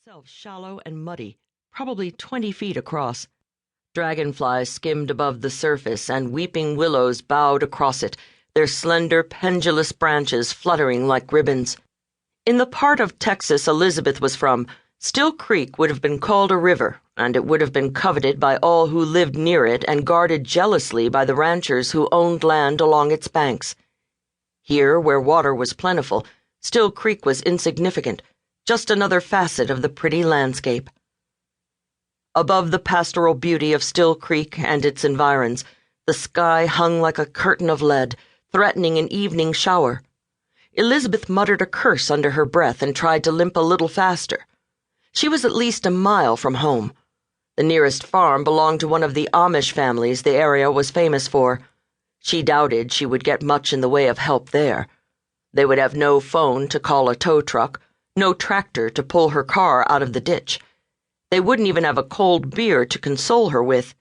itself shallow and muddy, probably 20 feet across. Dragonflies skimmed above the surface, and weeping willows bowed across it, their slender, pendulous branches fluttering like ribbons. In the part of Texas Elizabeth was from, Still Creek would have been called a river, and it would have been coveted by all who lived near it and guarded jealously by the ranchers who owned land along its banks. Here, where water was plentiful, Still Creek was insignificant, just another facet of the pretty landscape. Above the pastoral beauty of Still Creek and its environs, the sky hung like a curtain of lead, threatening an evening shower. Elizabeth muttered a curse under her breath and tried to limp a little faster. She was at least a mile from home. The nearest farm belonged to one of the Amish families the area was famous for. She doubted she would get much in the way of help there. They would have no phone to call a tow truck, no tractor to pull her car out of the ditch. They wouldn't even have a cold beer to console her with.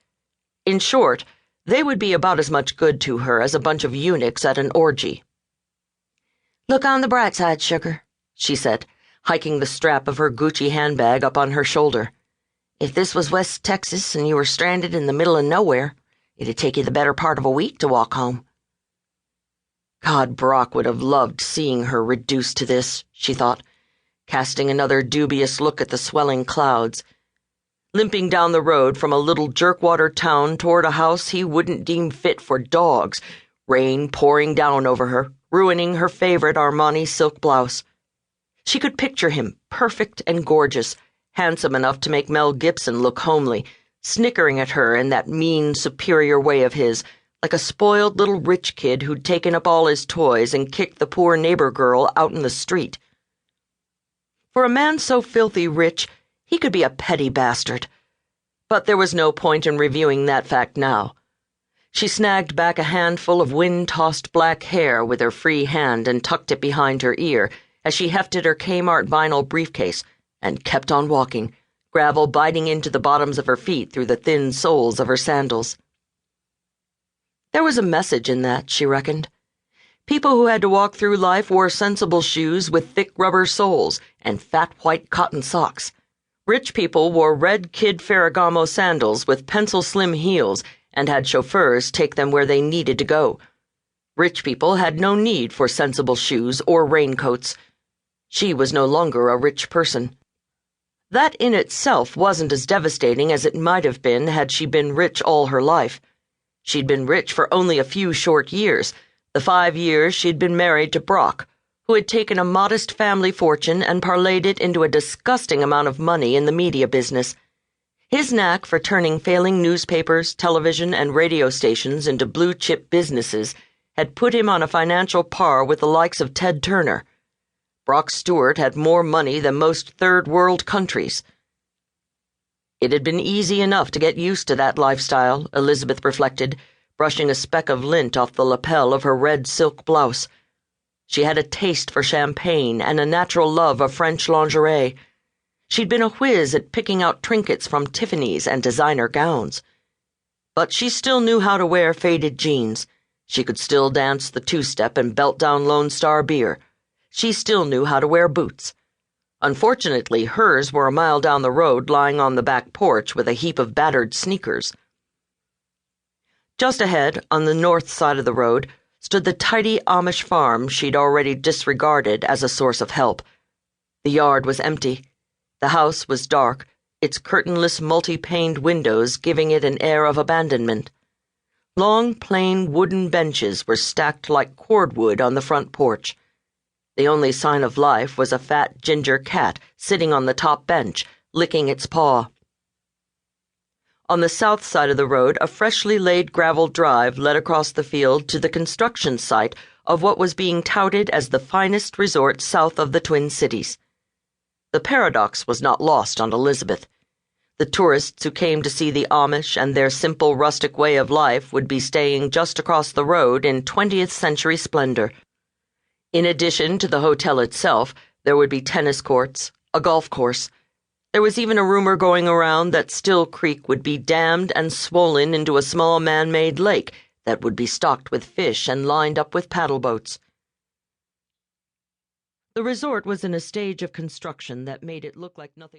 In short, they would be about as much good to her as a bunch of eunuchs at an orgy. "Look on the bright side, sugar," she said, hiking the strap of her Gucci handbag up on her shoulder. "If this was West Texas and you were stranded in the middle of nowhere, it'd take you the better part of a week to walk home." God, Brock would have loved seeing her reduced to this, she thought, casting another dubious look at the swelling clouds. Limping down the road from a little jerkwater town toward a house he wouldn't deem fit for dogs, rain pouring down over her, ruining her favorite Armani silk blouse. She could picture him, perfect and gorgeous, handsome enough to make Mel Gibson look homely, snickering at her in that mean, superior way of his, like a spoiled little rich kid who'd taken up all his toys and kicked the poor neighbor girl out in the street. For a man so filthy rich, he could be a petty bastard. But there was no point in reviewing that fact now. She snagged back a handful of wind-tossed black hair with her free hand and tucked it behind her ear as she hefted her Kmart vinyl briefcase and kept on walking, gravel biting into the bottoms of her feet through the thin soles of her sandals. There was a message in that, she reckoned. People who had to walk through life wore sensible shoes with thick rubber soles and fat white cotton socks. Rich people wore red Kid Ferragamo sandals with pencil-slim heels and had chauffeurs take them where they needed to go. Rich people had no need for sensible shoes or raincoats. She was no longer a rich person. That in itself wasn't as devastating as it might have been had she been rich all her life. She'd been rich for only a few short years, the 5 years she'd been married to Brock, who had taken a modest family fortune and parlayed it into a disgusting amount of money in the media business. His knack for turning failing newspapers, television, and radio stations into blue-chip businesses had put him on a financial par with the likes of Ted Turner. Brock Stewart had more money than most third-world countries. It had been easy enough to get used to that lifestyle, Elizabeth reflected, brushing a speck of lint off the lapel of her red silk blouse. She had a taste for champagne and a natural love of French lingerie. She'd been a whiz at picking out trinkets from Tiffany's and designer gowns. But she still knew how to wear faded jeans. She could still dance the two-step and belt down Lone Star beer. She still knew how to wear boots. Unfortunately, hers were a mile down the road, lying on the back porch with a heap of battered sneakers. Just ahead, on the north side of the road, stood the tidy Amish farm she'd already disregarded as a source of help. The yard was empty. The house was dark, its curtainless multi-paned windows giving it an air of abandonment. Long, plain wooden benches were stacked like cordwood on the front porch. The only sign of life was a fat ginger cat sitting on the top bench, licking its paw. On the south side of the road, a freshly laid gravel drive led across the field to the construction site of what was being touted as the finest resort south of the Twin Cities. The paradox was not lost on Elizabeth. The tourists who came to see the Amish and their simple rustic way of life would be staying just across the road in 20th century splendor. In addition to the hotel itself, there would be tennis courts, a golf course. There was even a rumor going around that Still Creek would be dammed and swollen into a small man-made lake that would be stocked with fish and lined up with paddle boats. The resort was in a stage of construction that made it look like nothing